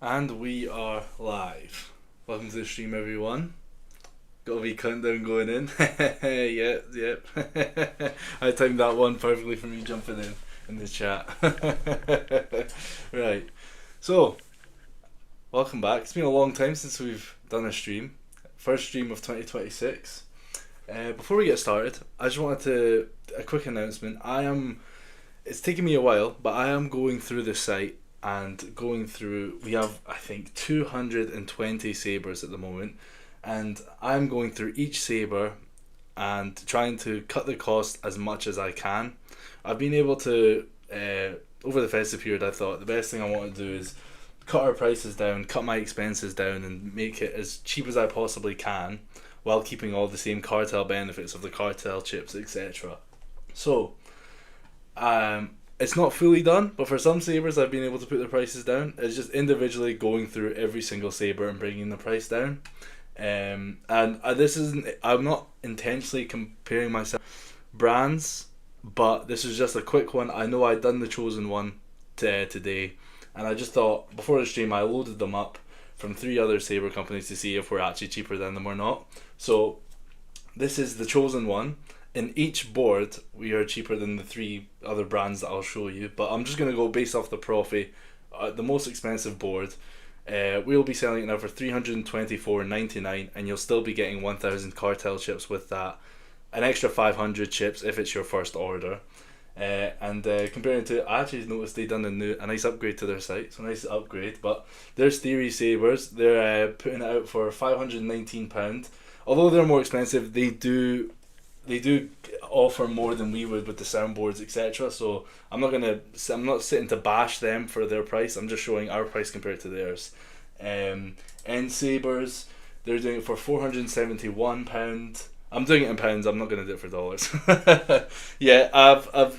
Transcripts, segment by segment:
And we are live. Welcome to the stream, everyone. Got a wee countdown going in. Yep. I timed that one perfectly for me jumping in the chat. Right. So, welcome back. It's been a long time since we've done a stream. First stream of 2026. Before we get started, I just wanted a quick announcement. It's taken me a while, but I am going through the site and we have, I think, 220 sabers at the moment, and I'm going through each saber and trying to cut the cost as much as I can. I've been able to, over the festive period, I thought the best thing I want to do is cut our prices down, cut my expenses down, and make it as cheap as I possibly can, while keeping all the same cartel benefits of the cartel chips, etc. So, it's not fully done, but for some sabers I've been able to put the prices down. It's just individually going through every single saber and bringing the price down. This isn't. I'm not intentionally comparing myself brands, but this is just a quick one. I know I'd done the chosen one today, and I just thought before the stream I loaded them up from 3 other saber companies to see if we're actually cheaper than them or not. So this is the chosen one. In each board, we are cheaper than the 3 other brands that I'll show you, but I'm just going to go based off the Profi. The most expensive board, we'll be selling it now for $324.99, and you'll still be getting 1,000 cartel chips with that, an extra 500 chips if it's your first order. Comparing to, I actually noticed they done a nice upgrade to their site, so nice upgrade. But there's Theory Sabers, they're putting it out for £519. Although they're more expensive, they do offer more than we would with the soundboards, etc. So I'm not sitting to bash them for their price. I'm just showing our price compared to theirs. End Sabers, they're doing it for £471. I'm doing it in pounds. I'm not going to do it for dollars. Yeah, I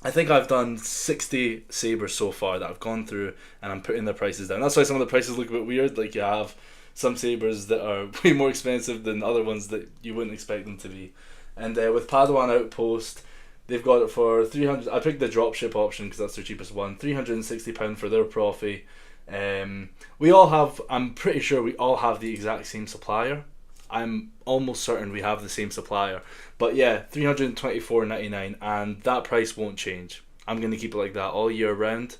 think I've done 60 sabers so far that I've gone through, and I'm putting the prices down. That's why some of the prices look a bit weird. Like, you have some sabers that are way more expensive than other ones that you wouldn't expect them to be. And with Padawan Outpost, they've got it for 300. I picked the dropship option because that's their cheapest one. £360 for their Profi. I'm pretty sure we all have the exact same supplier. I'm almost certain we have the same supplier. But yeah, $324.99, and that price won't change. I'm going to keep it like that all year round.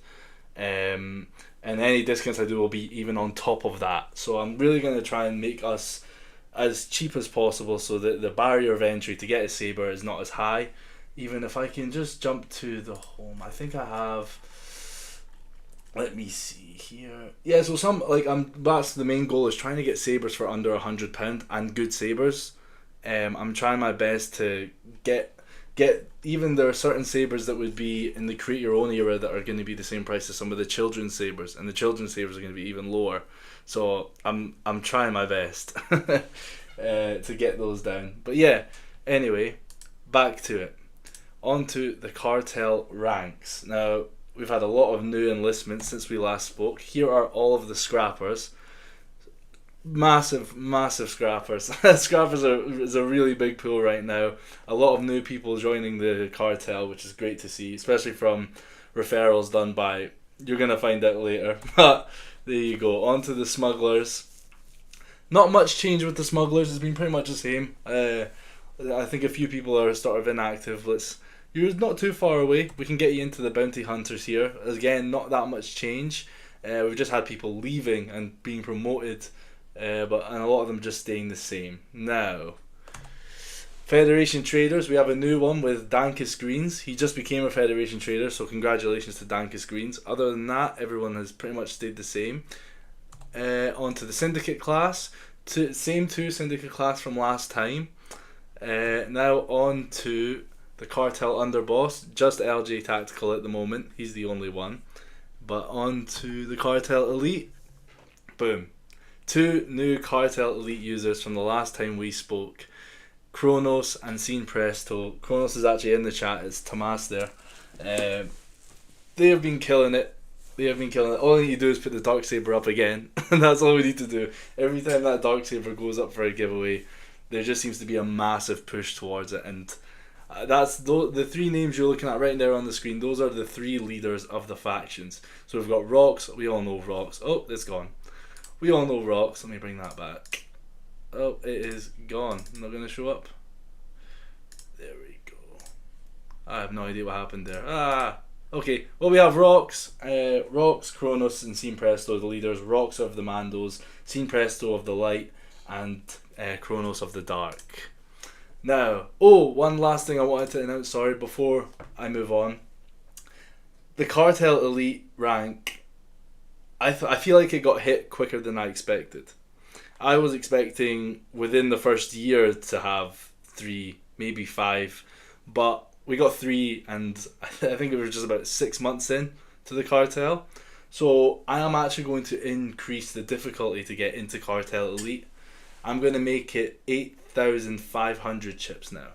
And any discounts I do will be even on top of that. So I'm really going to try and make us as cheap as possible so that the barrier of entry to get a saber is not as high. Even if I can just jump to the home, I think I have. Let me see here. Yeah, so that's the main goal, is trying to get sabers for under £100 and good sabers. I'm trying my best to get even there are certain sabers that would be in the create your own era that are going to be the same price as some of the children's sabers, and the children's sabers are going to be even lower. So I'm trying my best to get those down. But yeah, anyway, back to it. On to the cartel ranks. Now, we've had a lot of new enlistments since we last spoke. Here are all of the scrappers. Massive scrappers. Scrappers is a really big pool right now. A lot of new people joining the cartel, which is great to see, especially from referrals done by, you're going to find out later. But there you go. On to the smugglers. Not much change with the smugglers. It's been pretty much the same. I think a few people are sort of inactive. You're not too far away. We can get you into the bounty hunters here. Again, not that much change. We've just had people leaving and being promoted, and a lot of them just staying the same. Now, Federation Traders, we have a new one with Dankus Greens. He just became a Federation Trader, so congratulations to Dankus Greens. Other than that, everyone has pretty much stayed the same. On to the Syndicate class. Same 2 Syndicate class from last time. Now on to the Cartel Underboss. Just LJ Tactical at the moment. He's the only one. But on to the Cartel Elite. Boom. 2 new Cartel Elite users from the last time we spoke. Kronos and Scene Presto. Kronos is actually in the chat. It's Tomas there. They have been killing it. All you need to do is put the Darksaber up again. And that's all we need to do. Every time that Darksaber goes up for a giveaway, there just seems to be a massive push towards it. And That's the three names you're looking at right there on the screen. Those are the three leaders of the factions. So we've got Rocks. We all know Rocks. Oh, it's gone. We all know Rocks. Let me bring that back. Oh, it is gone. Not going to show up. There we go. I have no idea what happened there. Okay. Well, we have Rocks. Rocks, Kronos, and Scene Presto, the leaders. Rocks of the Mandos, Scene Presto of the Light, and Kronos of the Dark. Now, one last thing I wanted to announce, sorry, before I move on. The Cartel Elite rank, I feel like it got hit quicker than I expected. I was expecting within the first year to have 3, maybe 5, but we got 3, and I think it was just about 6 months in to the Cartel. So I am actually going to increase the difficulty to get into Cartel Elite. I'm going to make it 8,500 chips now.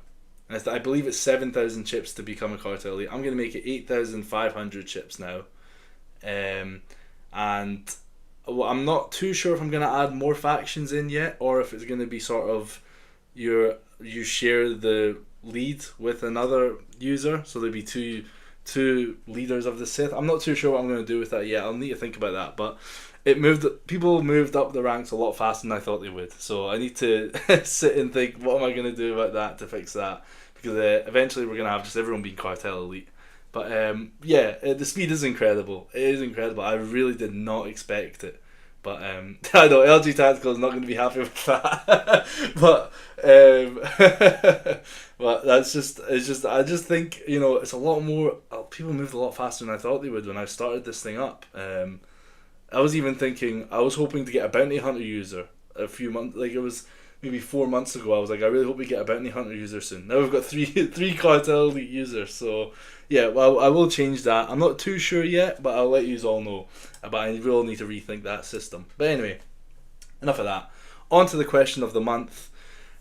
I believe it's 7,000 chips to become a Cartel Elite. I'm going to make it 8,500 chips now. And I'm not too sure if I'm going to add more factions in yet, or if it's going to be sort of you share the lead with another user. So there'll be two leaders of the Sith. I'm not too sure what I'm going to do with that yet. I'll need to think about that. But people moved up the ranks a lot faster than I thought they would, so I need to sit and think, what am I going to do about that to fix that, because eventually we're going to have just everyone being Cartel Elite. But the speed is incredible. It is incredible. I really did not expect it, but I know LG Tactical is not going to be happy with that. but but it's just I just think, it's a lot more, people moved a lot faster than I thought they would when I started this thing up. I was even thinking, I was hoping to get a bounty hunter user a few months, like it was maybe 4 months ago. I was like, I really hope we get a bounty hunter user soon. Now we've got three Cartel Elite users, so yeah, well, I will change that. I'm not too sure yet, but I'll let you all know. But I will need to rethink that system. But anyway, enough of that. On to the question of the month.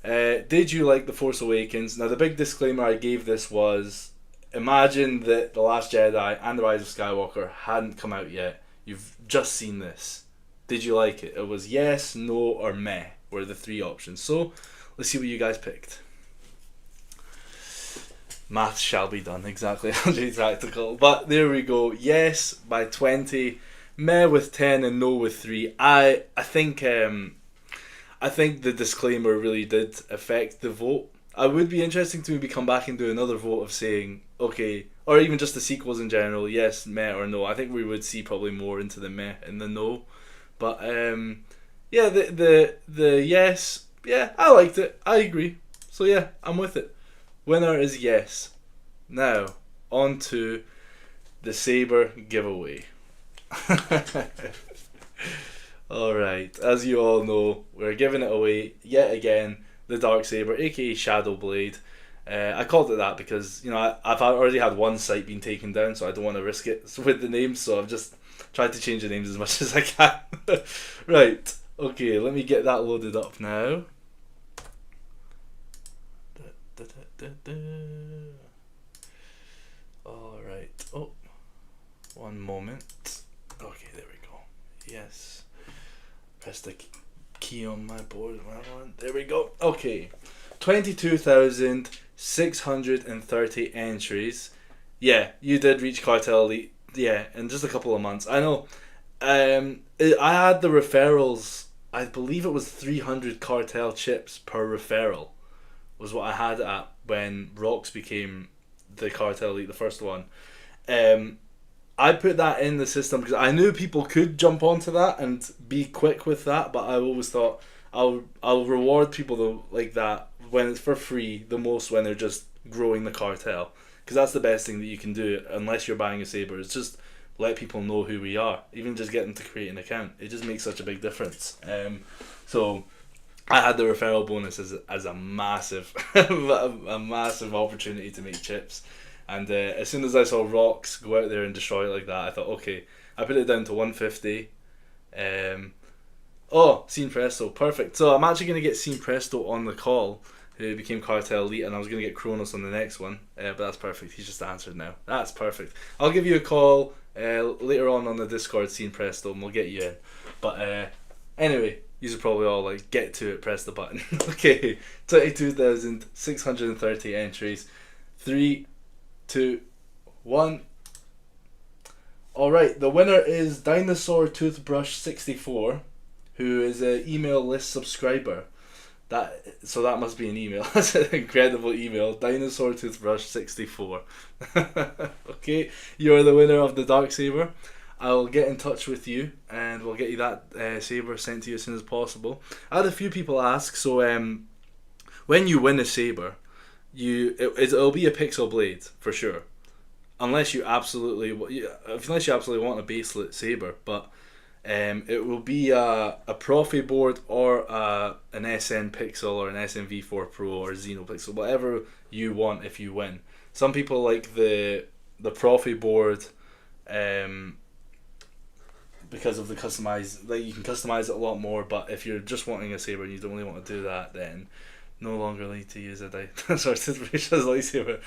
Did you like The Force Awakens? Now the big disclaimer I gave this was, imagine that The Last Jedi and The Rise of Skywalker hadn't come out yet. You've just seen this. Did you like it? It was yes, no, or meh were the 3 options. So let's see what you guys picked. Maths shall be done, exactly. LJ Tactical. But there we go. Yes by 20, meh with 10, and no with 3. I think the disclaimer really did affect the vote. I would be interesting to maybe come back and do another vote of saying, okay, or even just the sequels in general, yes, meh, or no. I think we would see probably more into the meh and the no. But yeah, the yes, yeah, I liked it. I agree. So yeah, I'm with it. Winner is yes. Now, on to the Saber giveaway. Alright, as you all know, we're giving it away yet again, the Darksaber, aka Shadow Blade. I called it that because, I've already had one site being taken down, so I don't want to risk it with the names, so I've just tried to change the names as much as I can. Right, okay, let me get that loaded up now. Alright, one moment. Okay, there we go. Yes. Press the key on my board. There we go. Okay. 22,630 entries. Yeah, you did reach Cartel Elite. Yeah, in just a couple of months. I know. I had the referrals. I believe it was 300 Cartel chips per referral was what I had at when Rocks became the Cartel Elite, the first one. I put that in the system because I knew people could jump onto that and be quick with that, but I always thought I'll reward people like that when it's for free the most when they're just growing the cartel, because that's the best thing that you can do unless you're buying a saber. It's just let people know who we are, even just getting to create an account. It just makes such a big difference. So I had the referral bonus as a massive a massive opportunity to make chips. And as soon as I saw Rocks go out there and destroy it like that, I thought, okay, I put it down to 150. Scene Presto, perfect. So I'm actually going to get Scene Presto on the call, who became Cartel Elite, and I was going to get Kronos on the next one. But that's perfect. He's just answered now. That's perfect. I'll give you a call later on the Discord, Scene Presto, and we'll get you in. But anyway, these are probably all like, get to it, press the button. Okay, 22,630 entries. 3, 2, 1. Alright, the winner is Dinosaur Toothbrush 64, who is an email list subscriber. So that must be an email. That's an incredible email. Dinosaur Toothbrush 64. Okay, you're the winner of the Darksaber. I'll get in touch with you and we'll get you that saber sent to you as soon as possible. I had a few people ask, so when you win a saber, it'll be a pixel blade for sure, unless you absolutely want a baselit saber. But it will be a Profi board or an SN Pixel or an SNV4 Pro or Xenopixel, whatever you want if you win. Some people like the Profi board because of the customize, like you can customize it a lot more. But if you're just wanting a saber and you don't really want to do that, then no longer need to use a Dinosaur Toothbrush as lightsaber.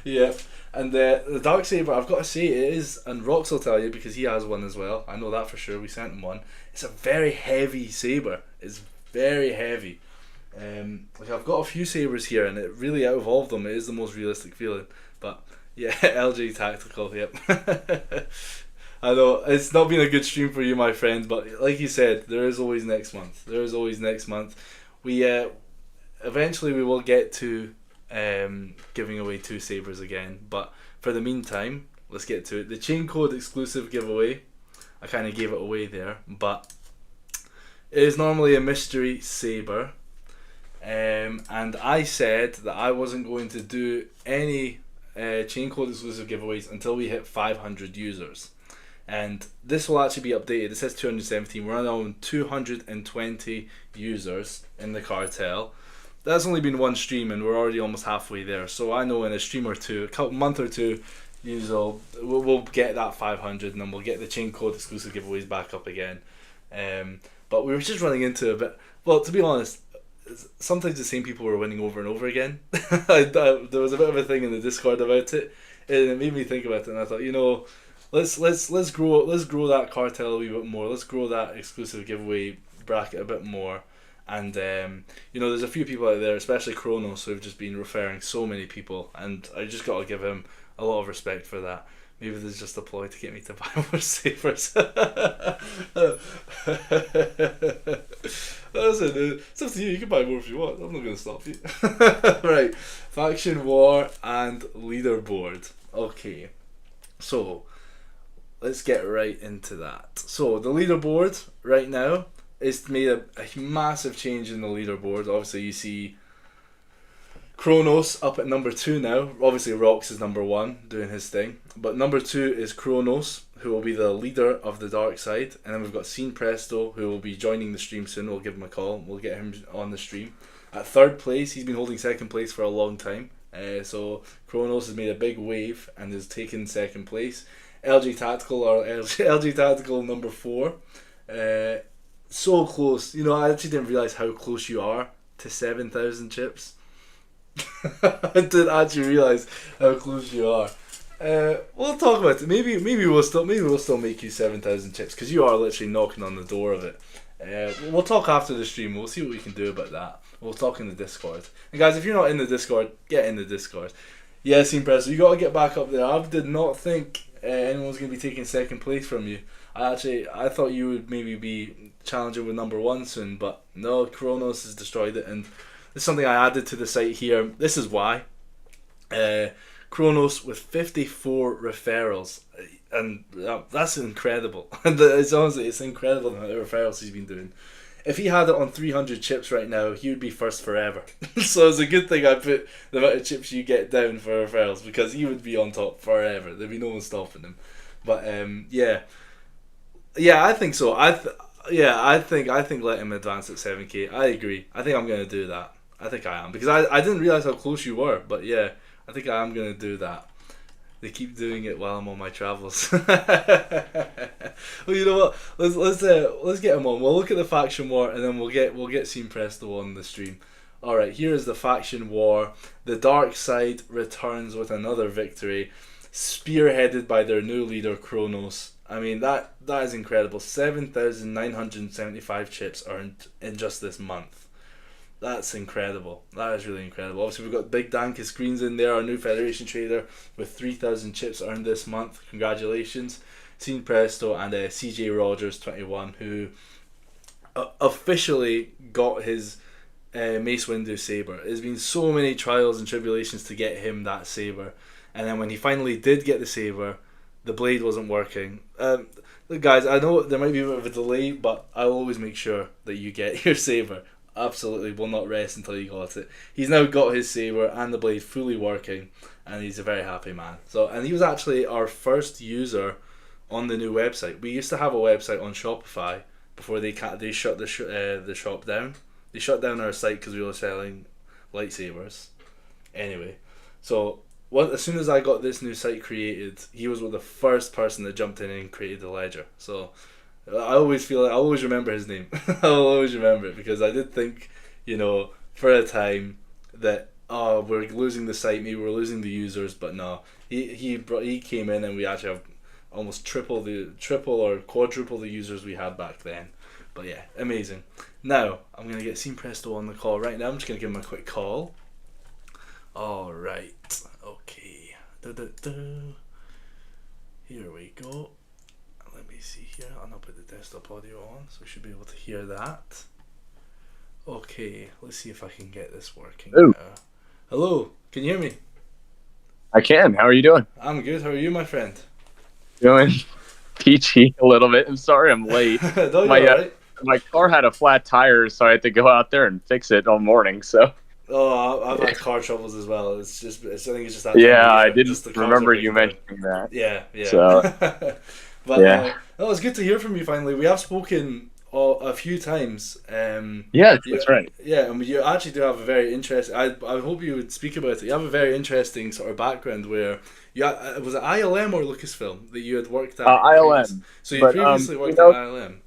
Yeah. And the Darksaber, I've got to say, it is, and Rox will tell you because he has one as well. I know that for sure. We sent him one. It's a very heavy saber. It's very heavy. Like I've got a few sabers here, and it really, out of all of them, it is the most realistic feeling. But yeah, LG Tactical. Yep. I know it's not been a good stream for you, my friend. But like you said, there is always next month. There is always next month. We eventually we will get to giving away 2 sabers again, but for the meantime, let's get to it. The chain code exclusive giveaway, I kind of gave it away there, but it is normally a mystery saber, and I said that I wasn't going to do any chain code exclusive giveaways until we hit 500 users, and this will actually be updated. It says 217. We're on 220 users in the cartel. That's only been one stream and we're already almost halfway there. So I know in a stream or two, month or two, we'll get that 500 and then we'll get the chain code exclusive giveaways back up again. But we were just running into a bit. Well, to be honest, sometimes the same people were winning over and over again. There was a bit of a thing in the Discord about it, and it made me think about it. And I thought, let's grow that cartel a wee bit more. Let's grow that exclusive giveaway bracket a bit more. And there's a few people out there, especially Kronos, who have just been referring so many people, and I just got to give him a lot of respect for that. Maybe there's just a ploy to get me to buy more sabers. Listen, it's up to you. You can buy more if you want. I'm not going to stop you. Right, faction war and leaderboard. Okay, so let's get right into that. So the leaderboard right now. It's made a massive change in the leaderboard. Obviously, you see Kronos up at number 2 now. Obviously, Rox is number 1, doing his thing. But number 2 is Kronos, who will be the leader of the dark side. And then we've got Scene Presto, who will be joining the stream soon. We'll give him a call. We'll get him on the stream. At 3rd place, he's been holding 2nd place for a long time. So Kronos has made a big wave and has taken 2nd place. LG Tactical number 4. So close. I actually didn't realise how close you are to 7,000 chips. I didn't actually realise how close you are. We'll talk about it. Maybe we'll still make you 7,000 chips, because you are literally knocking on the door of it. We'll talk after the stream. We'll see what we can do about that. We'll talk in the Discord. And guys, if you're not in the Discord, get in the Discord. Yeah, Scene Presto, you got to get back up there. I did not think anyone's going to be taking 2nd place from you. I thought you would maybe be challenging with number 1 soon, but no, Kronos has destroyed it, and this is something I added to the site here. This is why. Kronos with 54 referrals, and that's incredible. And it's incredible the amount of referrals he's been doing. If he had it on 300 chips right now, he would be first forever. So it's a good thing I put the amount of chips you get down for referrals, because he would be on top forever. There'd be no one stopping him. But yeah, I think so. I think let him advance at 7k. I agree. I think I'm gonna do that. I think I am, because I didn't realize how close you were. But yeah, I think I am gonna do that. They keep doing it while I'm on my travels. Well, you know what? Let's get him on. We'll look at the faction war, and then we'll get Scene Presto on the stream. All right, here is the faction war. The dark side returns with another victory, spearheaded by their new leader Kronos. I mean, that is incredible. 7,975 chips earned in just this month. That's incredible. That is really incredible. Obviously, we've got Big Danka screens in there, our new Federation trader with 3,000 chips earned this month. Congratulations. Scene Presto and CJ Rogers 21, who officially got his Mace Windu saber. There's been so many trials and tribulations to get him that saber, and then when he finally did get the saber, the blade wasn't working. Look, guys, I know there might be a bit of a delay, but I'll always make sure that you get your saber. Absolutely will not rest until you got it. He's now got his saber and the blade fully working, and he's a very happy man. So, and he was actually our first user on the new website. We used to have a website on Shopify before they shut the shop down. They shut down our site because we were selling lightsabers. Anyway, so as soon as I got this new site created, he was the first person that jumped in and created the ledger. So I always feel like I always remember his name. I'll always remember it because I did think, for a time that we're losing the site, maybe we're losing the users, but no, he came in and we actually have almost triple or quadruple the users we had back then. But yeah, amazing. Now I'm gonna get Scene Presto on the call right now. I'm just gonna give him a quick call. All right, okay. Here we go. Let me see here, and I'll put the desktop audio on so we should be able to hear that. Okay, let's see if I can get this working. Hello, can you hear me? I can. How are you doing? I'm good. How are you, my friend? Doing peachy a little bit. I'm sorry I'm late. No, you're all right. My car had a flat tire, so I had to go out there and fix it all morning. So. Oh, I've had car troubles as well. I think it's just that. Yeah, I didn't remember you mentioning that. Yeah. So. But yeah, it was good to hear from you finally. We have spoken a few times. That's right. Yeah, and you actually do have a very interesting. I hope you would speak about it. You have a very interesting sort of background where was it ILM or Lucasfilm that you had worked at? ILM. So you previously worked at ILM.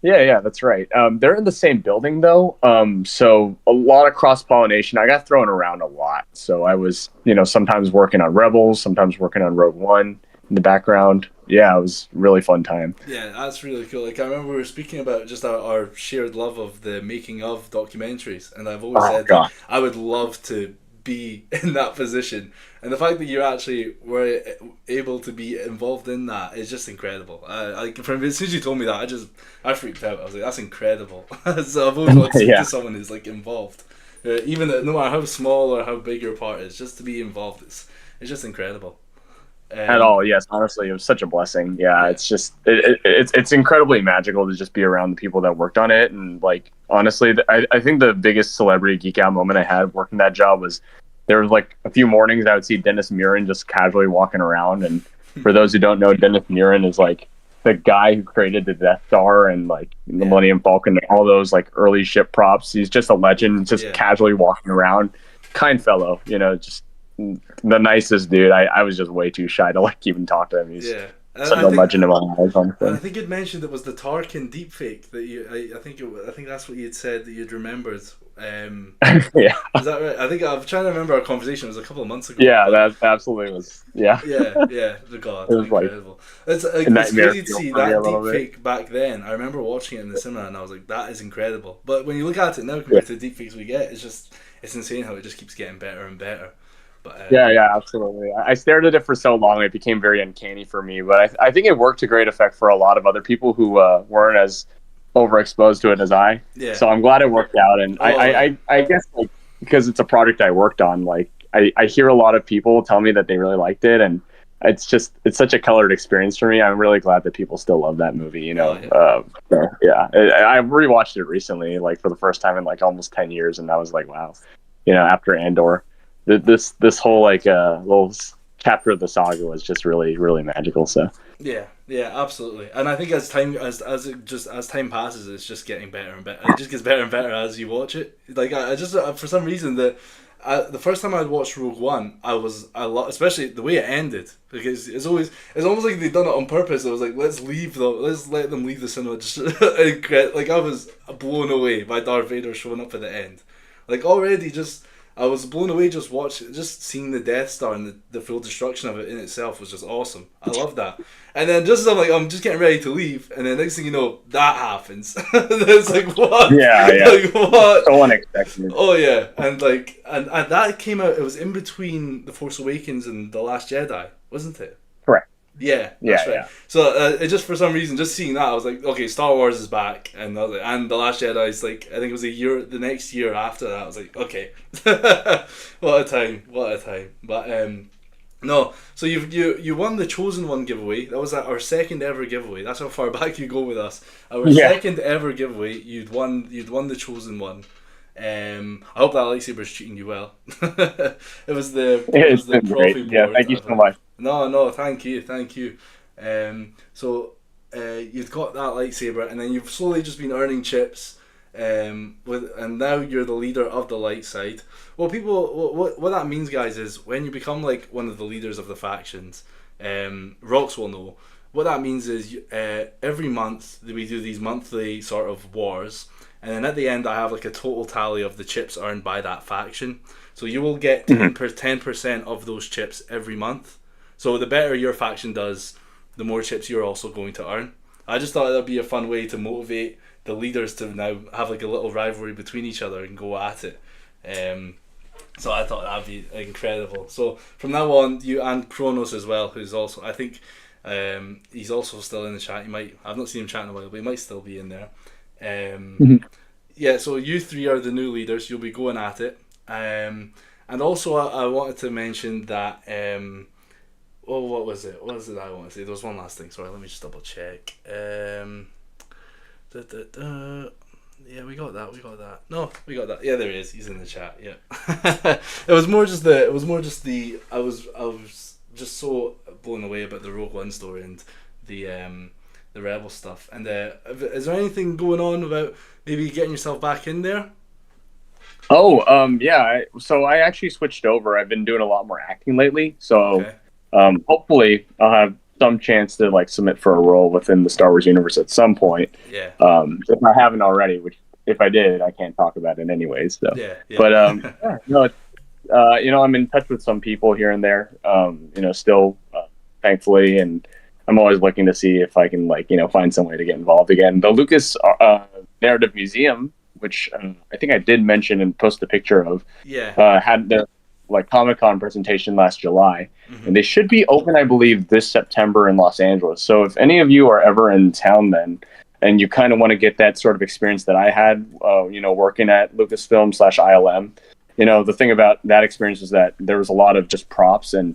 Yeah, that's right. They're in the same building though, so a lot of cross-pollination. I got thrown around a lot, so I was, sometimes working on Rebels, sometimes working on Rogue One in the background. Yeah, it was a really fun time. Yeah, that's really cool. Like I remember we were speaking about just our shared love of the making of documentaries, and I've always said that I would love to be in that position, and the fact that you actually were able to be involved in that is just incredible. As soon as you told me that, I freaked out. I was like, that's incredible. So I've always wanted to speak to someone who's like involved, even no matter how small or how big your part is, just to be involved. It's just incredible. At all, yes. Honestly, it was such a blessing. Yeah, it's just it's incredibly magical to just be around the people that worked on it. And like honestly, I think the biggest celebrity geek out moment I had working that job was there was like a few mornings I would see Dennis Muren just casually walking around. And for those who don't know, Dennis Muren is like the guy who created the Death Star and like the Millennium Falcon and all those like early ship props. He's just a legend, just casually walking around. Kind fellow, just the nicest dude. I was just way too shy to like even talk to him. He's such a legend of my life. I think you'd mentioned it was the Tarkin deepfake that you. I think that's what you'd said that you'd remembered. Yeah, is that right? I think I'm trying to remember our conversation. It was a couple of months ago. Yeah, that absolutely was. Yeah. Yeah. The God, it was incredible. It's crazy to see that deepfake back then. I remember watching it in the cinema and I was like, that is incredible. But when you look at it now compared to the deepfakes we get, it's insane how it just keeps getting better and better. But, yeah, absolutely. I stared at it for so long, it became very uncanny for me. But I think it worked to great effect for a lot of other people who weren't as overexposed to it as I. Yeah. So I'm glad it worked out. And I guess like because it's a project I worked on, like I hear a lot of people tell me that they really liked it, and it's such a colored experience for me. I'm really glad that people still love that movie. I rewatched it recently, like for the first time in like almost 10 years, and I was like, wow. After Andor. This whole like little chapter of the saga was just really, really magical. So yeah, absolutely. And I think as time passes, it's just getting better and better. It just gets better and better as you watch it. Like I just for some reason the first time I watched Rogue One, I was a lot, especially the way it ended, because it's almost like they'd done it on purpose. I was like, let's let them leave the cinema. Just like I was blown away by Darth Vader showing up at the end. Like already just I was blown away just seeing the Death Star and the full destruction of it in itself was just awesome. I love that. And then just as I'm just getting ready to leave, and then next thing you know, that happens. It's like what? Yeah, yeah. Like what? So unexpected. Oh yeah, and and that came out. It was in between The Force Awakens and The Last Jedi, wasn't it? Correct. Yeah, Yeah, that's right. yeah. So it just for some reason, just seeing that, I was like, okay, Star Wars is back, and and The Last Jedi is like, I think it was the next year after that. I was like, okay, what a time, what a time. But no, so you won the Chosen One giveaway. That was our second ever giveaway. That's how far back you go with us. Our second ever giveaway. You'd won the Chosen One. I hope that lightsaber's treating you well. It was the been trophy great. board. Yeah, thank you so much. No, thank you. So you've got that lightsaber, and then you've slowly just been earning chips, and now you're the leader of the light side. Well, what that means, guys, is when you become like one of the leaders of the factions, Rox will know. What that means is every month we do these monthly sort of wars. And then at the end, I have like a total tally of the chips earned by that faction. So you will get 10% of those chips every month. So the better your faction does, the more chips you're also going to earn. I just thought that'd be a fun way to motivate the leaders to now have like a little rivalry between each other and go at it. So I thought that'd be incredible. So from now on, you and Kronos as well, who's also, I think he's also still in the chat. I've not seen him chat in a while, but he might still be in there. Yeah, so you three are the new leaders. You'll be going at it. And also I wanted to mention that what was it I want to say? There was one last thing. Sorry, let me just double check. Yeah, we got that. No, we got that. Yeah, there he is. He's in the chat. Yeah. It was more just the I was just so blown away about the Rogue One story and the Rebel stuff. And is there anything going on about maybe getting yourself back in there? Yeah. So I actually switched over. I've been doing a lot more acting lately. So Okay. Hopefully I'll have some chance to like submit for a role within the Star Wars universe at some point. Yeah. If I haven't already, which if I did, I can't talk about it anyways. So. Yeah. But I'm in touch with some people here and there. Still, thankfully, and I'm always looking to see if I can find some way to get involved again. The Lucas Narrative Museum, which I think I did mention and post a picture of, had their Comic-Con presentation last July, and they should be open, I believe, this September in Los Angeles. So if any of you are ever in town then, and you kind of want to get that sort of experience that I had, working at Lucasfilm/ILM, the thing about that experience is that there was a lot of just props and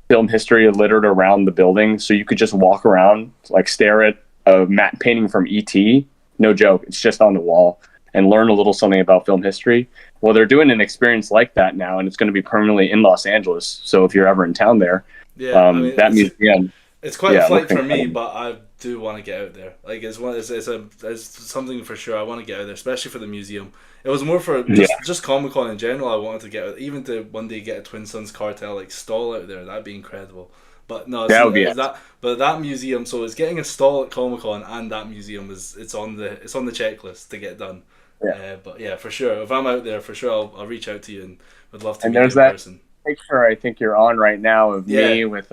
film history littered around the building, so you could just walk around, stare at a matte painting from E.T. No joke, it's just on the wall, and learn a little something about film history. Well, they're doing an experience like that now, and it's going to be permanently in Los Angeles. So if you're ever in town there, that museum. It's quite a flight for me, but I do want to get out there. It's something for sure. I want to get out there, especially for the museum. It was more for just Comic Con in general. I wanted to get out, even to one day get a Twin Sons Cartel stall out there. That'd be incredible. But no, that museum. So it's getting a stall at Comic Con, and that museum it's on the checklist to get done. Yeah. But yeah, for sure. If I'm out there, for sure, I'll reach out to you and would love to meet and you in there's that person. Picture I think you're on right now of me with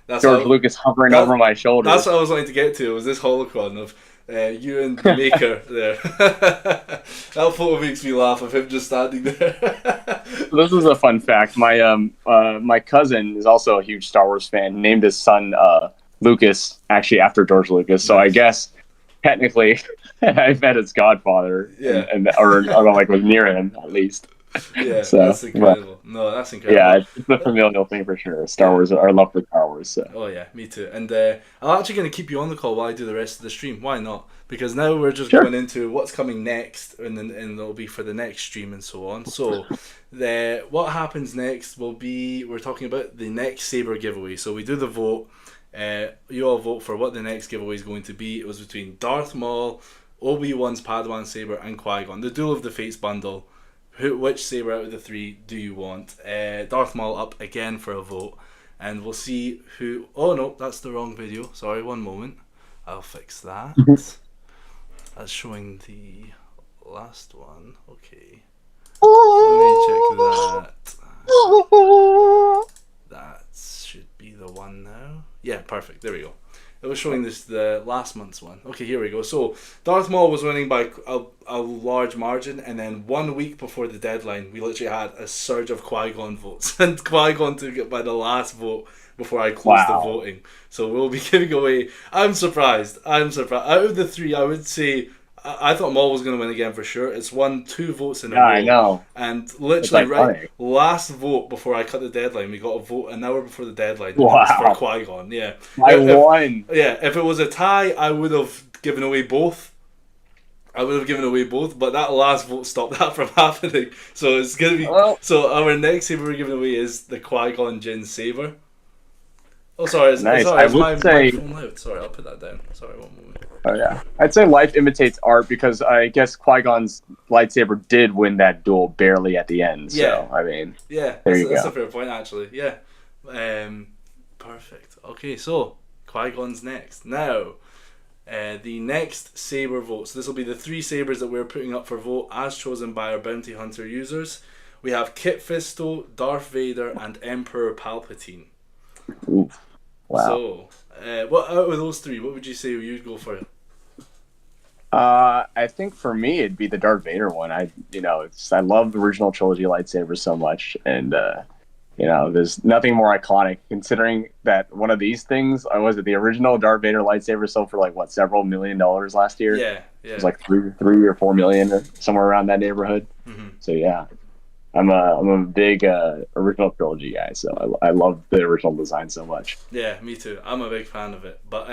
George Lucas hovering over my shoulder. That's what I was wanting to get to. Was this holocron of you and the Maker there? That photo makes me laugh of him just standing there. This is a fun fact. My cousin is also a huge Star Wars fan. He named his son Lucas, actually after George Lucas. So I guess technically I met his godfather. Yeah. Or was near him at least. Yeah, so, that's incredible. No, that's incredible. Yeah, it's a familial thing for sure. Star Wars, our love for Star Wars. So. Oh yeah, me too. And I'm actually going to keep you on the call while I do the rest of the stream. Why not? Because now we're just going into what's coming next, and it'll be for the next stream and so on. So, what happens next will be we're talking about the next Saber giveaway. So we do the vote. You all vote for what the next giveaway is going to be. It was between Darth Maul, Obi-Wan's Padawan Saber, and Qui-Gon. The Duel of the Fates bundle. Which Saber out of the three do you want? Darth Maul up again for a vote, and we'll see who. Oh no, that's the wrong video. Sorry, one moment. I'll fix that. That's showing the last one. Okay. Let me check that. That should be the one now. Yeah, perfect. There we go. It was showing this the last month's one. Okay, here we go. So Darth Maul was winning by a large margin, and then 1 week before the deadline, we literally had a surge of Qui-Gon votes, and Qui-Gon took it by the last vote before I closed the voting. So we'll be giving away. I'm surprised. Out of the three, I would say I thought Maul was going to win again for sure. It's won 2 votes in a row. I know. And literally, right last vote before I cut the deadline, we got a vote an hour before the deadline. Wow. For Qui-Gon, yeah. I won. Yeah, if it was a tie, I would have given away both. But that last vote stopped that from happening. So it's going to be... So our next saber we're giving away is the Qui-Gon Jinn saber. Oh, sorry. Nice. Sorry, is my phone loud? Sorry, I'll put that down. Sorry, one moment. Oh yeah, I'd say life imitates art because I guess Qui-Gon's lightsaber did win that duel barely at the end. So I mean, that's a fair point actually. Yeah, perfect. Okay, so Qui-Gon's next now. The next saber vote. So this will be the 3 sabers that we're putting up for vote as chosen by our bounty hunter users. We have Kit Fisto, Darth Vader, and Emperor Palpatine. Ooh. Wow. So, what out of those 3, what would you say you'd go for? I think for me it'd be the Darth Vader one. I love the original trilogy lightsabers so much, and there's nothing more iconic. Considering that one of these things, was it the original Darth Vader lightsaber sold for like what, several $1 million last year? Yeah. It was like 3 or 4 million or somewhere around that neighborhood. Mm-hmm. So yeah. I'm a big original trilogy guy, so I love the original design so much. Yeah, me too. I'm a big fan of it. But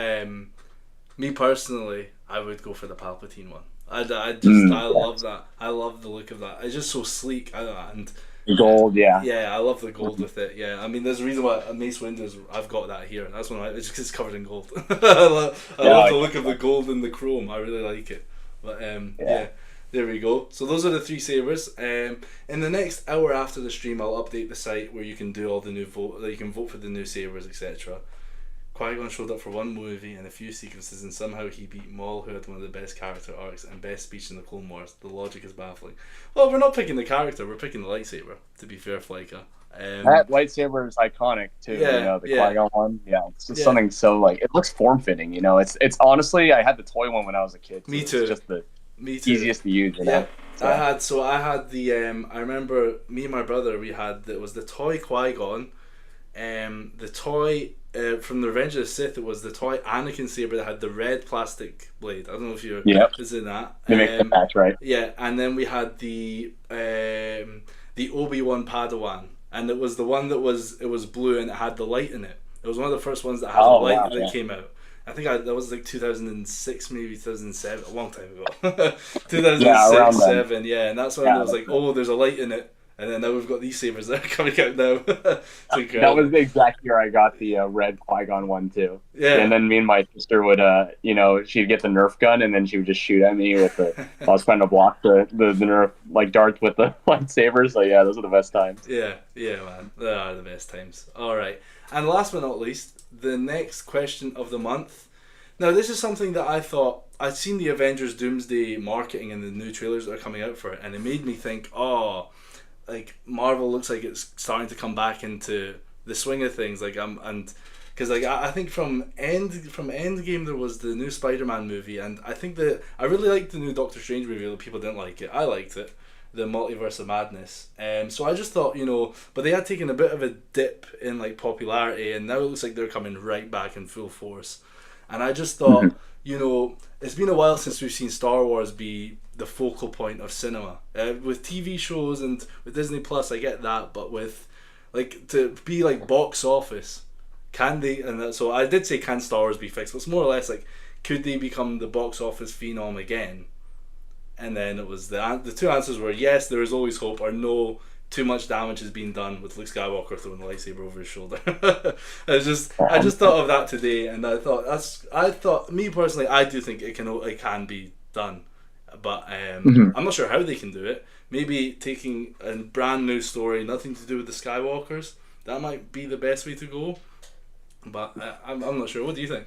me personally, I would go for the Palpatine one. I love that. I love the look of that. It's just so sleek. And gold, yeah. Yeah, I love the gold with it. Yeah, I mean, there's a reason why Mace Windu's, I've got that here. That's one. It's just 'cause it's covered in gold. I love the look of the gold and the chrome. I really like it. But yeah. There we go. So those are the 3 sabers. In the next hour after the stream, I'll update the site where you can do all the new vote. You can vote for the new sabers, etc. Qui-Gon showed up for one movie and a few sequences, and somehow he beat Maul, who had one of the best character arcs and best speech in the Clone Wars. The logic is baffling. Well, we're not picking the character; we're picking the lightsaber. To be fair, Flyka. That lightsaber is iconic too. The Qui-Gon one. Yeah, it's just something so like it looks form fitting. It's honestly, I had the toy one when I was a kid. So Me too. It's just the easiest to use. Yeah. So. I had the I remember me and my brother, it was the toy Qui-Gon, the toy from the Revenge of the Sith. It was the toy Anakin saber that had the red plastic blade. I don't know if you're is in that. They make the patch, right? Yeah, and then we had the Obi-Wan Padawan, and it was the one that was blue and it had the light in it. It was one of the first ones that had a light that came out. I think that was like 2006, maybe 2007, a long time ago. 2006, 7, yeah, and that's when I was like, oh, there's a light in it, and then now we've got these sabers that are coming out now. That was the exact year I got the red Qui-Gon one too. Yeah, and then me and my sister would, she'd get the Nerf gun, and then she would just shoot at me with I was trying to block the Nerf like darts with the lightsabers. So yeah, those are the best times. Yeah, man, they are the best times. All right, and last but not least, the next question of the month. Now, this is something that I thought, I'd seen the Avengers Doomsday marketing and the new trailers that are coming out for it, and it made me think, Marvel looks like it's starting to come back into the swing of things, because I think from Endgame there was the new Spider-Man movie, and I think that I really liked the new Doctor Strange movie, though people didn't like it. I liked it. The Multiverse of Madness. So I just thought, but they had taken a bit of a dip in popularity, and now it looks like they're coming right back in full force. And I just thought, it's been a while since we've seen Star Wars be the focal point of cinema. With TV shows and with Disney Plus, I get that, but with to be box office, can they? So I did say, can Star Wars be fixed? But it's more or less could they become the box office phenom again? And then it was the 2 answers were yes, there is always hope, or no, too much damage has been done with Luke Skywalker throwing the lightsaber over his shoulder. I just thought of that today, and I thought me personally, I do think it can be done, but I'm not sure how they can do it. Maybe taking a brand new story, nothing to do with the Skywalkers, that might be the best way to go. But I'm not sure. What do you think?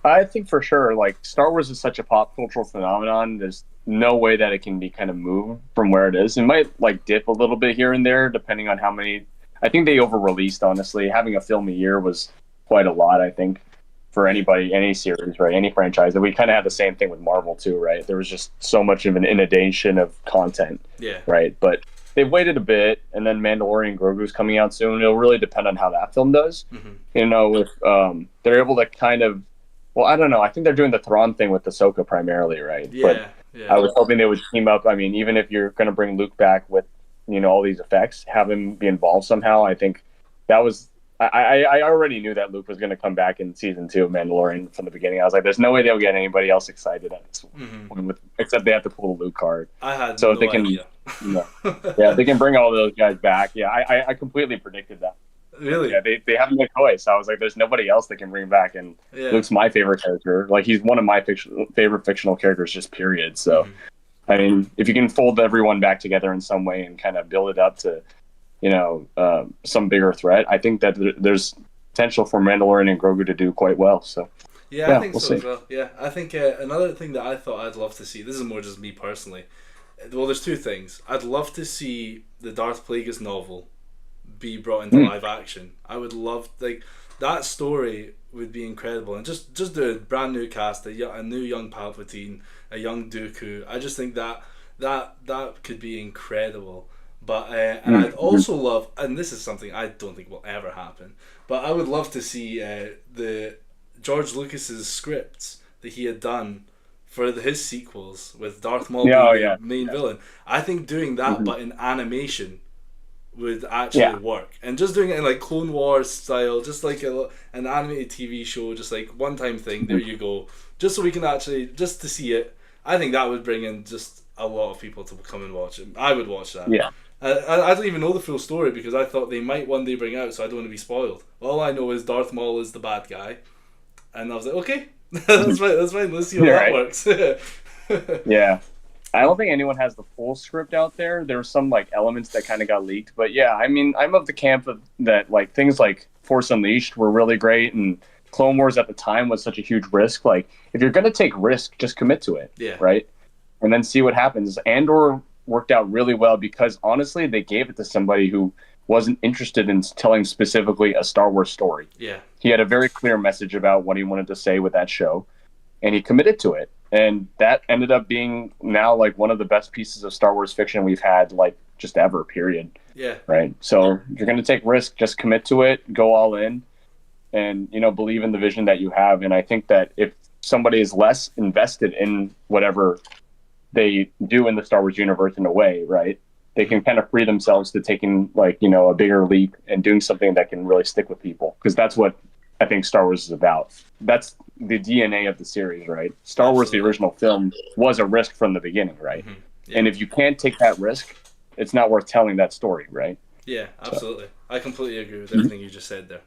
I think for sure, like Star Wars is such a pop cultural phenomenon. There's no way that it can be kind of moved from where it is. It might like dip a little bit here and there, depending on how many. I think they over released. Honestly, having a film a year was quite a lot. I think for anybody, any series, right, any franchise. And we kind of had the same thing with Marvel too, right? There was just so much of an inundation of content, Yeah. right? But they've waited a bit, and then Mandalorian Grogu's coming out soon. It'll really depend on how that film does. Mm-hmm. You know, if they're able to kind of, well, I don't know. I think they're doing the Thrawn thing with Ahsoka primarily, right? Yeah. But Yeah. I was hoping they would team up. I mean, even if you're going to bring Luke back with, you know, all these effects, have him be involved somehow. I think that was. I already knew that Luke was going to come back in season 2 of Mandalorian from the beginning. I was like, "There's no way they'll get anybody else excited at this one, except they have to pull the Luke card." I had so no they can, idea. Yeah, they can bring all those guys back. Yeah, I completely predicted that. Really? Yeah, they have no choice. I was like, "There's nobody else they can bring back," and Luke's my favorite character. Like, he's one of my favorite fictional characters, just period. So, I mean, if you can fold everyone back together in some way and kind of build it up to, you know, some bigger threat, I think that there's potential for Mandalorian and Grogu to do quite well. So, yeah, I think we'll so see. as well. Yeah, I think another thing that I thought I'd love to see. This is more just me personally. Well, there's two things. I'd love to see the Darth Plagueis novel be brought into live action. I would love, like, that story would be incredible, and just do a brand new cast, a new young Palpatine, a young Dooku. I just think that could be incredible. But and I'd also love, and this is something I don't think will ever happen, but I would love to see the George Lucas's scripts that he had done for his sequels with Darth Maul being the main villain. I think doing that but in animation would actually work, and just doing it in like Clone Wars style, just like an animated TV show, just like one time thing. There you go, just so we can actually just to see it. I think that would bring in just a lot of people to come and watch it. I would watch that. Yeah. I don't even know the full story because I thought they might one day bring out, so I don't want to be spoiled. All I know is Darth Maul is the bad guy, and I was like, okay, that's fine. Let's see how that works. Yeah, I don't think anyone has the full script out there. There were some like elements that kind of got leaked, but yeah, I mean, I'm of the camp of that. Like things like Force Unleashed were really great, and Clone Wars at the time was such a huge risk. Like if you're gonna take risk, just commit to it. Yeah. Right. And then see what happens. Andor worked out really well because honestly they gave it to somebody who wasn't interested in telling specifically a Star Wars story. Yeah. He had a very clear message about what he wanted to say with that show, and he committed to it. And that ended up being now like one of the best pieces of Star Wars fiction we've had like just ever, period. Yeah. Right. So if you're going to take risk, just commit to it, go all in, and, you know, believe in the vision that you have. And I think that if somebody is less invested in whatever they do in the Star Wars universe in a way, right, they can kind of free themselves to taking like, you know, a bigger leap and doing something that can really stick with people. Because that's what I think Star Wars is about. That's the DNA of the series, right? Star Wars, the original film, was a risk from the beginning, right? Yeah. And if you can't take that risk, it's not worth telling that story, right? Yeah, absolutely. So. I completely agree with everything you just said there.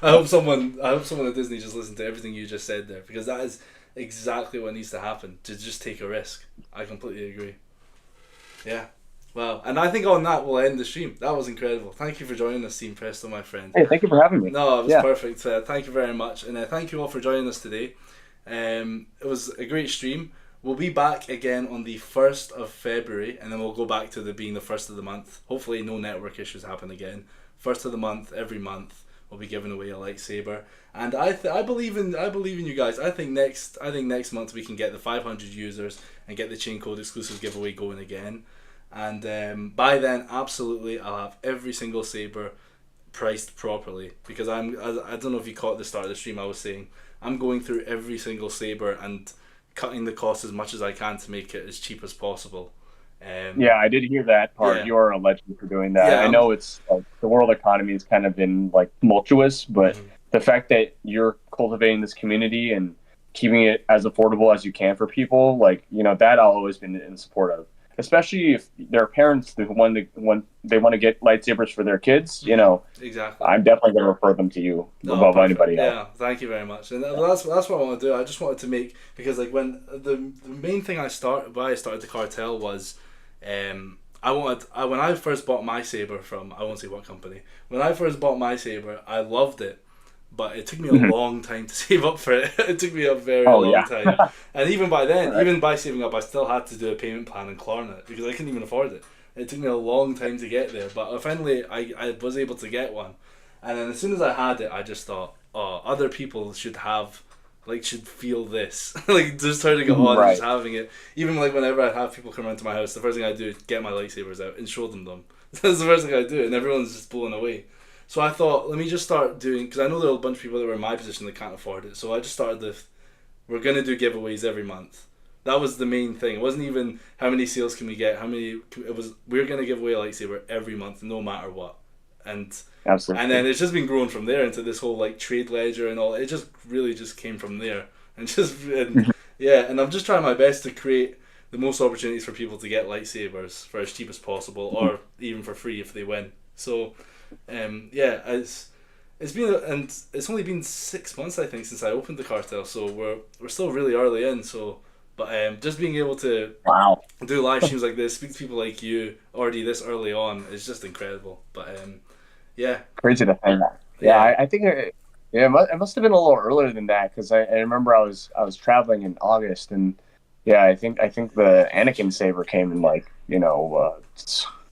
I hope someone at Disney just listened to everything you just said there, because that is exactly what needs to happen, to just take a risk. I completely agree. Yeah. Wow. And I think on that we'll end the stream. That was incredible. Thank you for joining us, Team Presto, my friend. Hey, thank you for having me. No, it was perfect. Thank you very much. And thank you all for joining us today. It was a great stream. We'll be back again on the 1st of February, and then we'll go back to being the 1st of the month. Hopefully no network issues happen again. 1st of the month, every month, we'll be giving away a lightsaber. And I believe in you guys. I think next month we can get the 500 users and get the chain code exclusive giveaway going again. And by then, absolutely, I'll have every single saber priced properly, because I don't know if you caught the start of the stream. I was saying I'm going through every single saber and cutting the cost as much as I can to make it as cheap as possible. Yeah, I did hear that part. Yeah. You are a legend for doing that. Yeah, I know it's like the world economy has kind of been like tumultuous, but the fact that you're cultivating this community and keeping it as affordable as you can for people, like, you know, that I'll always been in support of. Especially if there are parents who when they want to get lightsabers for their kids, you know, exactly. I'm definitely going to refer them to you above anybody else. Yeah, thank you very much. And that's what I want to do. I just wanted to make, because like when the main thing why I started the Cartel was, when I first bought my saber from, I won't say what company. When I first bought my saber, I loved it, but it took me a Mhm. long time to save up for it. It took me a very Oh long yeah. time. And even by then, Right. even by saving up, I still had to do a payment plan and Klarna because I couldn't even afford it. It took me a long time to get there, but finally I was able to get one. And then as soon as I had it, I just thought, oh, other people should have, like, should feel this. Like, just turning it on and just Right. having it. Even, like, whenever I have people come around to my house, the first thing I do is get my lightsabers out and show them. That's the first thing I do, and everyone's just blown away. So I thought, let me just start doing, because I know there are a bunch of people that were in my position that can't afford it. So I just started we're going to do giveaways every month. That was the main thing. It wasn't even how many sales can we get, it was, we're going to give away a lightsaber every month, no matter what. And Absolutely. then it's just been growing from there into this whole like trade ledger and all. It just really just came from there, and Mhm. yeah, and I'm just trying my best to create the most opportunities for people to get lightsabers for as cheap as possible, or even for free if they win. So, yeah, it's been and it's only been 6 months I think since I opened the cartel, so we're still really early in. So, but just being able to Wow. do live streams like this, speak to people like you already this early on is just incredible. But yeah, Crazy to think. Yeah, yeah. I think yeah, it must have been a little earlier than that because I remember I was traveling in August and yeah, I think the Anakin saber came in like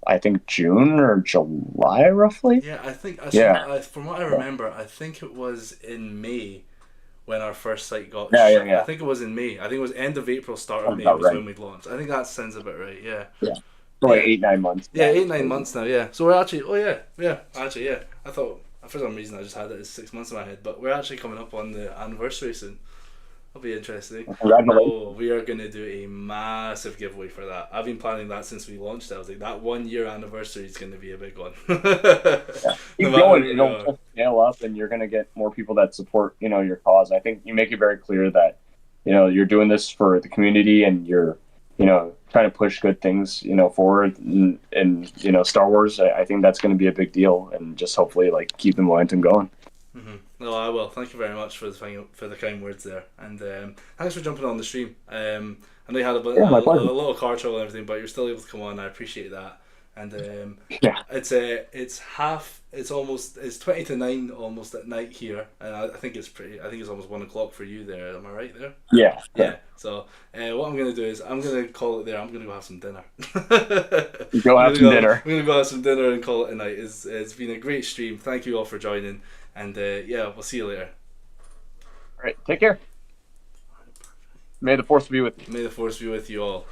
I think June or July roughly. Yeah, I think Yeah, from what I yeah, remember, I think it was in May when our first site got yeah, yeah, shipped. I yeah. think it was in May. I think it was end of April, start of Sounds May about was right. when we launched. I think that sounds about right. Yeah, Yeah, for like yeah, 8 9 months. yeah. Yeah, it Eight was nine crazy. months now. Yeah. So we're actually. Oh yeah, yeah. Actually, yeah. I thought for some reason I just had it as 6 months in my head, but we're actually coming up on the anniversary soon. That'll be interesting. Congratulations. Oh, we are gonna do a massive giveaway for that. I've been planning that since we launched it. I was like, that 1 year anniversary is gonna be a big one. Yeah. No Keep matter going. who we It'll are. just scale up, and you're going to get more people that support, your cause. I think you make it very clear that, you're doing this for the community, and you're, trying to push good things, forward. And Star Wars. I think that's going to be a big deal, and just hopefully like keep the momentum going. No, I will. Thank you very much for the kind words there, and thanks for jumping on the stream. I know you had Yeah, my a pleasure. little car trouble and everything, but you're still able to come on. I appreciate that. And Yeah. it's 20 to 9 almost at night here, and I think I think it's almost 1 o'clock for you there. Am I right there? Yeah. Yeah. Correct. So what I'm gonna do is I'm gonna call it there. I'm gonna go have some dinner. Go have some dinner. I'm gonna go have some dinner and call it a night. It's been a great stream. Thank you all for joining, and yeah, we'll see you later. All right. Take care. May the force be with you. May the force be with you all.